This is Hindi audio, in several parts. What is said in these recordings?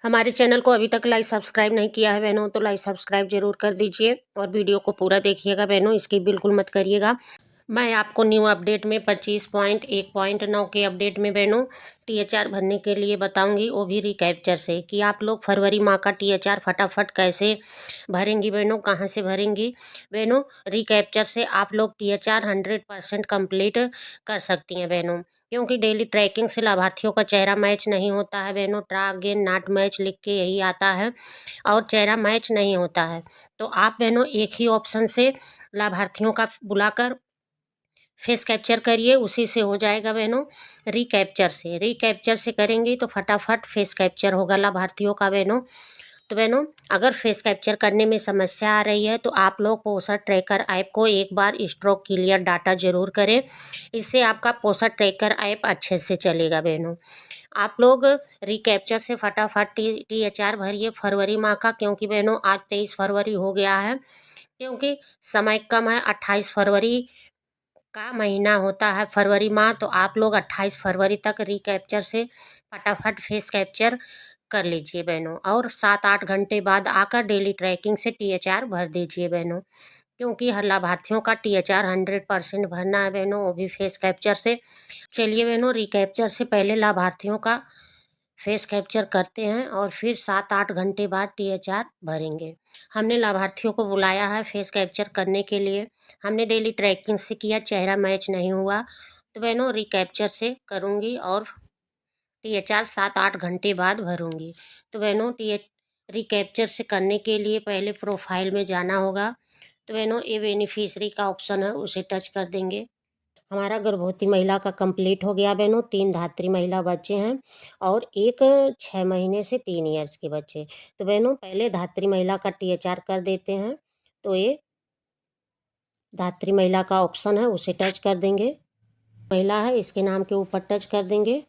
हमारे चैनल को अभी तक लाइक सब्सक्राइब नहीं किया है बहनों तो लाइक सब्सक्राइब जरूर कर दीजिए और वीडियो को पूरा देखिएगा बहनों, स्किप बिल्कुल मत करिएगा। मैं आपको न्यू अपडेट में 25.1.9 के अपडेट में बहनों THR भरने के लिए बताऊंगी, वो भी रिकैप्चर से, कि आप लोग फरवरी माह का THR फटाफट कैसे भरेंगी बहनों, कहाँ से भरेंगी बहनों। रिकैप्चर से आप लोग THR 100% कंप्लीट कर सकती हैं बहनों, क्योंकि डेली ट्रैकिंग से लाभार्थियों का चेहरा मैच नहीं होता है बहनों। ट्रैक अगेन नॉट मैच लिख के यही आता है और चेहरा मैच नहीं होता है। तो आप बहनों एक ही ऑप्शन से लाभार्थियों का बुलाकर फेस कैप्चर करिए, उसी से हो जाएगा बहनों। रिकैप्चर से करेंगी तो फटाफट फेस कैप्चर होगा लाभार्थियों का बहनों। तो बहनों अगर फेस कैप्चर करने में समस्या आ रही है तो आप लोग पोस्टर ट्रैकर ऐप को एक बार स्ट्रोक क्लियर डाटा जरूर करें, इससे आपका पोस्टर ट्रैकर ऐप अच्छे से चलेगा बहनों। आप लोग रिकैप्चर से फटाफट THR भरिए फरवरी माह का, क्योंकि बहनों आज 23 फरवरी हो गया है, क्योंकि समय कम है। 28 फरवरी का महीना होता है फरवरी माह, तो आप लोग 28 फरवरी तक रिकैप्चर से फटाफट फेस कैप्चर कर लीजिए बहनों, और 7-8 घंटे बाद आकर डेली ट्रैकिंग से THR भर दीजिए बहनों, क्योंकि हर लाभार्थियों का THR 100% भरना है बहनों, वो भी फेस कैप्चर से। चलिए बहनों रिकैप्चर से पहले लाभार्थियों का फेस कैप्चर करते हैं और फिर 7-8 घंटे बाद THR भरेंगे। हमने लाभार्थियों को बुलाया है फेस कैप्चर करने के लिए। हमने डेली ट्रैकिंग से किया, चेहरा मैच नहीं हुआ, तो बहनों रिकैप्चर से करूँगी और THR 7-8 घंटे बाद भरूँगी। तो बहनों रिकैप्चर से करने के लिए पहले प्रोफाइल में जाना होगा। तो बहनों ये बेनिफिशरी का ऑप्शन है, उसे टच कर देंगे। हमारा गर्भवती महिला का कंप्लीट हो गया बहनों। 3 धात्री महिला बच्चे हैं और एक 6 महीने से 3 ईयर्स के बच्चे। तो बहनों पहले धात्री महिला का THR कर देते हैं। तो ये धात्री महिला का ऑप्शन है, उसे टच कर देंगे। महिला है, इसके नाम के ऊपर टच कर देंगे।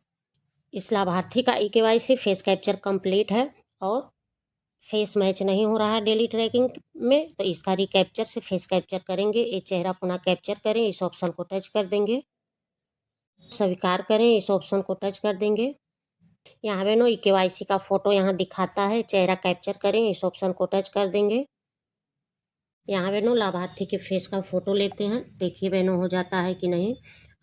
इस लाभार्थी का eKYC फेस कैप्चर कंप्लीट है और फेस मैच नहीं हो रहा है डेली ट्रैकिंग में, तो इसका रिकैप्चर से फेस कैप्चर करेंगे। ये चेहरा पुनः कैप्चर करें, इस ऑप्शन को टच कर देंगे। स्वीकार करें, इस ऑप्शन को टच कर देंगे। यहाँ बहनों eKYC का फोटो यहाँ दिखाता है, चेहरा कैप्चर करें, इस ऑप्शन को टच कर देंगे। यहाँ बहनों लाभार्थी के फेस का फोटो लेते हैं, देखिए बहनों हो जाता है कि नहीं।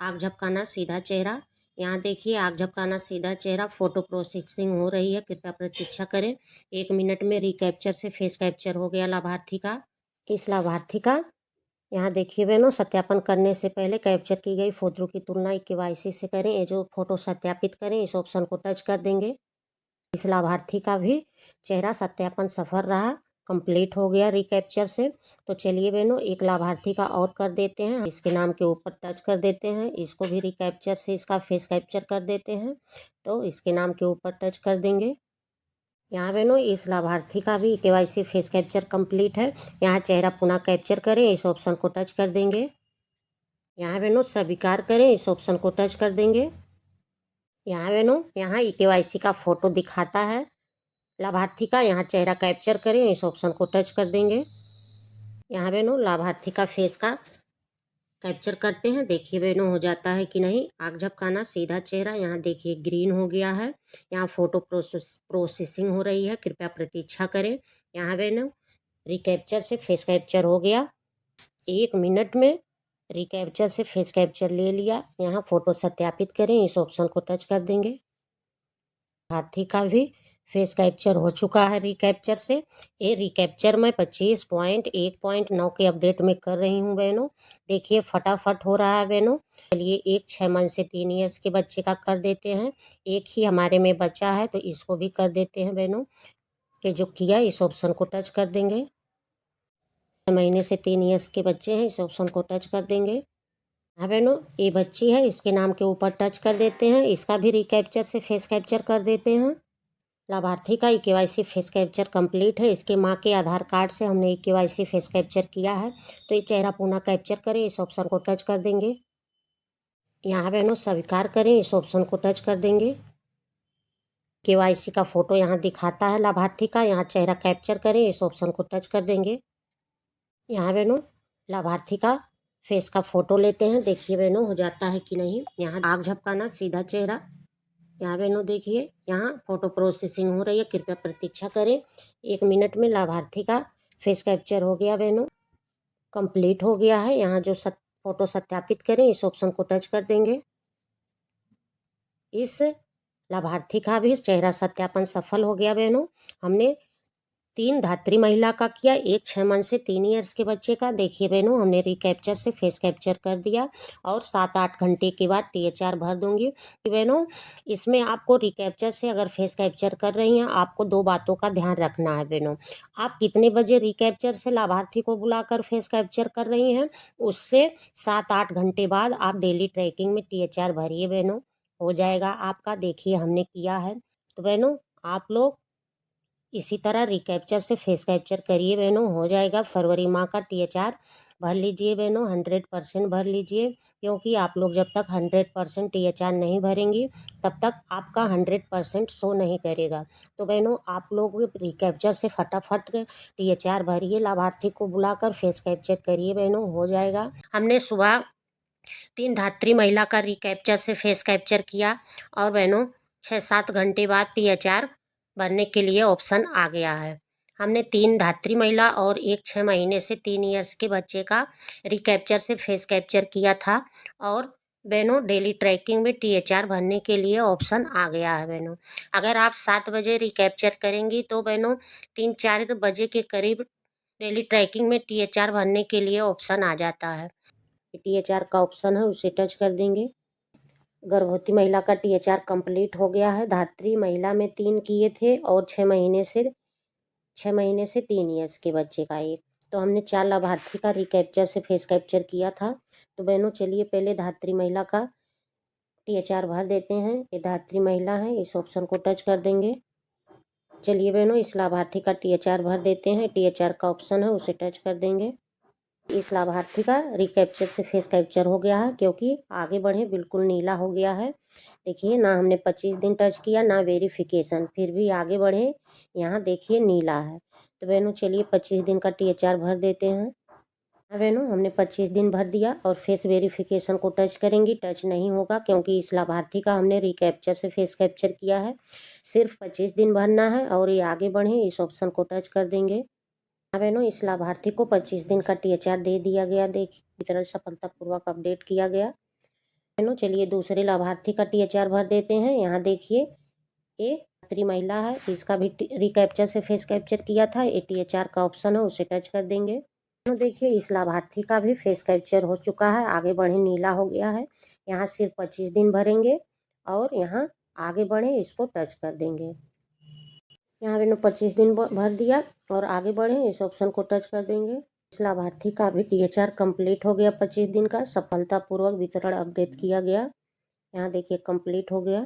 आँख झपकाना सीधा चेहरा, यहाँ देखिए आँख झपकाना सीधा चेहरा, फोटो प्रोसेसिंग हो रही है, कृपया प्रतीक्षा करें। 1 मिनट में रिकैप्चर से फेस कैप्चर हो गया लाभार्थी का। इस लाभार्थी का यहाँ देखिए बहनों सत्यापन करने से पहले कैप्चर की गई फोटो की तुलना eKYC से करें, ये जो फोटो सत्यापित करें, इस ऑप्शन को टच कर देंगे। इस लाभार्थी का भी चेहरा सत्यापन सफल रहा, कंप्लीट हो गया रिकैप्चर से। तो चलिए बहनों एक लाभार्थी का और कर देते हैं, इसके नाम के ऊपर टच कर देते हैं, इसको भी रिकैप्चर से इसका फेस कैप्चर कर देते हैं। तो इसके नाम के ऊपर टच कर देंगे। यहाँ बहनों इस लाभार्थी का भी eKYC फेस कैप्चर कंप्लीट है। यहाँ चेहरा पुनः कैप्चर करें, इस ऑप्शन को टच कर देंगे। यहाँ बहनों स्वीकार करें, इस ऑप्शन को टच कर देंगे। यहाँ बहनों यहाँ eKYC का फोटो दिखाता है लाभार्थी का, यहाँ चेहरा कैप्चर करें, इस ऑप्शन को टच कर देंगे। यहाँ बहनों लाभार्थी का फेस का कैप्चर करते हैं, देखिए बहनों हो जाता है कि नहीं। आँख झपकाना सीधा चेहरा, यहाँ देखिए ग्रीन हो गया है। यहाँ फोटो प्रोसेसिंग हो रही है, कृपया प्रतीक्षा करें। यहाँ बहनों रिकैप्चर से फेस कैप्चर हो गया 1 मिनट में। रिकैप्चर से फेस कैप्चर ले लिया, यहाँ फोटो सत्यापित करें, इस ऑप्शन को टच कर देंगे। हाथी का भी फेस कैप्चर हो चुका है रिकैप्चर से। ये रिकैप्चर मैं 25.1.9 के अपडेट में कर रही हूँ बहनों, देखिए फटाफट हो रहा है बहनों। चलिए एक 6 मंथ से 3 ईयर्स के बच्चे का कर देते हैं, एक ही हमारे में बचा है तो इसको भी कर देते हैं बहनों। ये जो किया इस ऑप्शन को टच कर देंगे। 6 महीने से 3 ईयर्स के बच्चे हैं, इस ऑप्शन को टच कर देंगे। हाँ बहनों ये बच्ची है, इसके नाम के ऊपर टच कर देते हैं, इसका भी रिकैप्चर से फेस कैप्चर कर देते हैं। लाभार्थी का eKYC फेस कैप्चर कंप्लीट है, इसके माँ के आधार कार्ड से हमने eKYC फेस कैप्चर किया है। तो ये चेहरा पुनः कैप्चर करें, इस ऑप्शन को टच कर देंगे। यहाँ बहनों स्वीकार करें, इस ऑप्शन को टच कर देंगे। KYC का फोटो यहाँ दिखाता है लाभार्थी का, यहाँ चेहरा कैप्चर करें, इस ऑप्शन को टच कर देंगे। यहाँ बहनों लाभार्थी का फेस का फोटो लेते हैं, देखिए बहनों हो जाता है कि नहीं। यहाँ आँख झपकाना सीधा चेहरा, यहाँ बहनों देखिए, यहाँ फोटो प्रोसेसिंग हो रही है, कृपया प्रतीक्षा करें। 1 मिनट में लाभार्थी का फेस कैप्चर हो गया बहनों, कंप्लीट हो गया है। यहाँ जो फोटो सत्यापित करें इस ऑप्शन को टच कर देंगे। इस लाभार्थी का भी चेहरा सत्यापन सफल हो गया बहनों। हमने 3 धात्री महिला का किया, 1 6 मंथ से 3 ईयर्स के बच्चे का। देखिए बहनों, हमने रिकैप्चर से फेस कैप्चर कर दिया और 7-8 घंटे के बाद THR भर दूंगी। बहनों, इसमें आपको रिकैप्चर से अगर फेस कैप्चर कर रही हैं, आपको 2 बातों का ध्यान रखना है बहनों। आप कितने बजे रिकैप्चर से लाभार्थी को बुलाकर फेस कैप्चर कर रही हैं, उससे 7-8 घंटे बाद आप डेली ट्रैकिंग में THR भरिए बहनों, हो जाएगा आपका। देखिए हमने किया है। तो बहनों, आप लोग इसी तरह रिकैप्चर से फेस कैप्चर करिए बहनों, हो जाएगा। फरवरी माह का THR भर लीजिए बहनों, 100% भर लीजिए, क्योंकि आप लोग जब तक 100% THR नहीं भरेंगी तब तक आपका 100% शो नहीं करेगा। तो बहनों, आप लोग रिकैप्चर से फटाफट THR भरिए, लाभार्थी को बुलाकर फेस कैप्चर करिए बहनों, हो जाएगा। हमने सुबह 3 धात्री महिला का रिकैप्चर से फेस कैप्चर किया और बहनों 6-7 घंटे बाद THR भरने के लिए ऑप्शन आ गया है। हमने 3 धात्री महिला और 1 6 महीने से 3 ईयर्स के बच्चे का रिकैप्चर से फेस कैप्चर किया था और बहनों डेली ट्रैकिंग में THR भरने के लिए ऑप्शन आ गया है बहनों। अगर आप 7 बजे रिकैप्चर करेंगी तो बहनों 3-4 बजे के करीब डेली ट्रैकिंग में THR भरने के लिए ऑप्शन आ जाता है। THR का ऑप्शन है, उसे टच कर देंगे। गर्भवती महिला का THR कंप्लीट हो गया है। धात्री महिला में 3 किए थे और 6 महीने से 3 ईयर्स के बच्चे का 1। तो हमने 4 लाभार्थी का रिकैप्चर से फेस कैप्चर किया था। तो बहनों चलिए पहले धात्री महिला का THR भर देते हैं। ये धात्री महिला है, इस ऑप्शन को टच कर देंगे। चलिए बहनों, इस लाभार्थी का THR भर देते हैं। THR का ऑप्शन है, उसे टच कर देंगे। इस लाभार्थी का रिकैप्चर से फेस कैप्चर हो गया है, क्योंकि आगे बढ़े बिल्कुल नीला हो गया है। देखिए ना, हमने 25 दिन टच किया ना वेरिफिकेशन, फिर भी आगे बढ़े, यहाँ देखिए नीला है। तो बहनों चलिए 25 दिन का THR भर देते हैं। हाँ बहनों, हमने 25 दिन भर दिया और फेस वेरिफिकेशन को टच करेंगी। टच नहीं होगा क्योंकि इस लाभार्थी का हमने रिकैप्चर से फेस कैप्चर किया है। सिर्फ 25 दिन भरना है और ये आगे बढ़े, इस ऑप्शन को टच कर देंगे। हाँ बहनों, इस लाभार्थी को 25 दिन का THR दे दिया गया। देखिए वितरण सफलतापूर्वक अपडेट किया गया। बहनों चलिए दूसरे लाभार्थी का THR भर देते हैं। यहाँ देखिए, ये धात्री महिला है, इसका भी रिकैप्चर से फेस कैप्चर किया था। ये THR का ऑप्शन है, उसे टच कर देंगे। बहनों देखिए, इस लाभार्थी का भी फेस कैप्चर हो चुका है, आगे बढ़े नीला हो गया है। यहाँ सिर्फ 25 दिन भरेंगे और यहाँ आगे बढ़े, इसको टच कर देंगे। यहाँ मैंने 25 दिन भर दिया और आगे बढ़े, इस ऑप्शन को टच कर देंगे। इस लाभार्थी का भी THR कंप्लीट हो गया। 25 दिन का सफलतापूर्वक वितरण अपडेट किया गया। यहाँ देखिए कंप्लीट हो गया।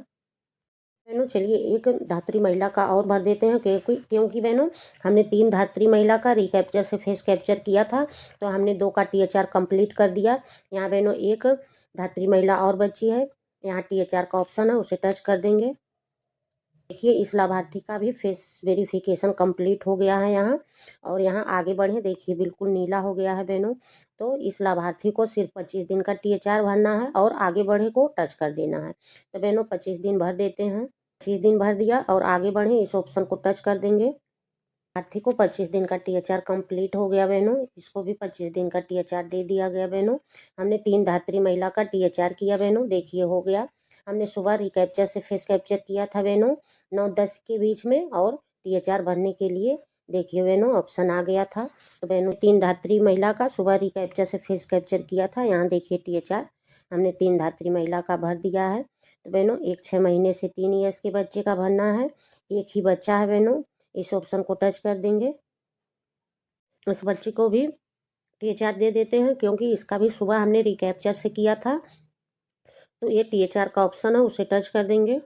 बहनों चलिए एक धात्री महिला का और भर देते हैं, क्योंकि बहनों हमने 3 धात्री महिला का रिकैप्चर से फेस कैप्चर किया था, तो हमने 2 का THR कंप्लीट कर दिया। यहाँ बहनों एक धात्री महिला और बची है। यहाँ THR का ऑप्शन है, उसे टच कर देंगे। देखिए इस लाभार्थी का भी फेस वेरिफिकेशन कंप्लीट हो गया है यहाँ, और यहाँ आगे बढ़े, देखिए बिल्कुल नीला हो गया है बहनों। तो इस लाभार्थी को सिर्फ 25 दिन का THR भरना है और आगे बढ़े को टच कर देना है। तो बहनों 25 दिन भर देते हैं। 25 दिन भर दिया और आगे बढ़े, इस ऑप्शन को टच कर देंगे। लाभार्थी को 25 दिन का THR कंप्लीट हो गया बहनों, इसको भी 25 दिन का THR दे दिया गया बहनों। हमने 3 धात्री महिला का THR किया बहनों, देखिए हो गया। हमने सुबह रिकैप्चर से फेस कैप्चर किया था बहनों 9-10 के बीच में, और THR भरने के लिए देखिए बहनों ऑप्शन आ गया था। तो बहनों 3 धात्री महिला का सुबह रिकैप्चर से फेस कैप्चर किया था। यहाँ देखिए THR हमने 3 धात्री महिला का भर दिया है। तो बहनों 1 6 महीने से 3 ईयर्स के बच्चे का भरना है। एक ही बच्चा है बहनों, इस ऑप्शन को टच कर देंगे। उस बच्चे को भी THR दे देते हैं, क्योंकि इसका भी सुबह हमने रिकैप्चर से किया था। तो ये THR का ऑप्शन है, उसे टच कर देंगे।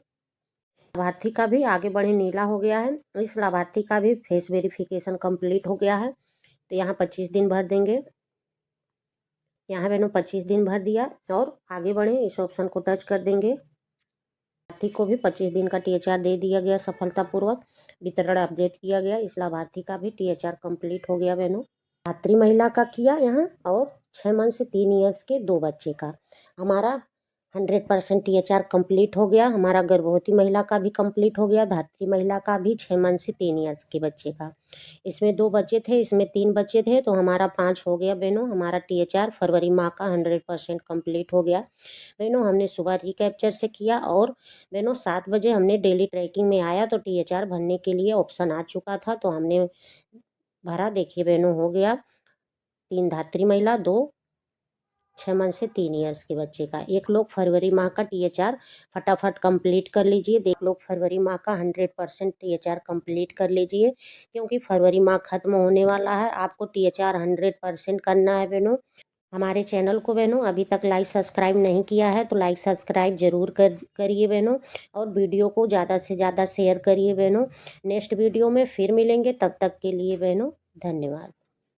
लाभार्थी का भी आगे बढ़े नीला हो गया है। इस लाभार्थी का भी फेस वेरिफिकेशन कंप्लीट हो गया है। तो यहाँ 25 दिन भर देंगे। यहाँ मैंने 25 दिन भर दिया और आगे बढ़े, इस ऑप्शन को टच कर देंगे। लाभार्थी को भी 25 दिन का THR दे दिया गया सफलतापूर्वक, वितरण अपडेट किया गया। इस लाभार्थी का भी THR कंप्लीट हो गया बहनों। धात्री महिला का किया यहाँ, और 6 मंथ से 3 ईयर्स के 2 बच्चे का। हमारा 100% THR कंप्लीट हो गया। हमारा गर्भवती महिला का भी कंप्लीट हो गया, धात्री महिला का भी, 6 मंथ से 3 ईयर्स के बच्चे का। इसमें 2 बच्चे थे, इसमें 3 बच्चे थे, तो हमारा 5 हो गया बहनों। हमारा THR फरवरी माह का 100% कंप्लीट हो गया बहनों। हमने सुबह रिकैप्चर से किया और बहनों 7 बजे हमने डेली ट्रैकिंग में आया तो THR भरने के लिए ऑप्शन आ चुका था, तो हमने भरा। देखिए बहनों, हो गया 3 धात्री महिला, 2 6 मंथ से 3 ईयर्स के बच्चे का। एक लोग फरवरी माह का THR फटाफट कंप्लीट कर लीजिए। देख लोग फरवरी माह का 100% THR कंप्लीट कर लीजिए, क्योंकि फरवरी माह खत्म होने वाला है। आपको THR 100% करना है बहनों। हमारे चैनल को बहनों अभी तक लाइक सब्सक्राइब नहीं किया है तो लाइक सब्सक्राइब जरूर करिए बहनों, और वीडियो को ज़्यादा से ज़्यादा शेयर करिए बहनों। नेक्स्ट वीडियो में फिर मिलेंगे, तब तक के लिए बहनों धन्यवाद।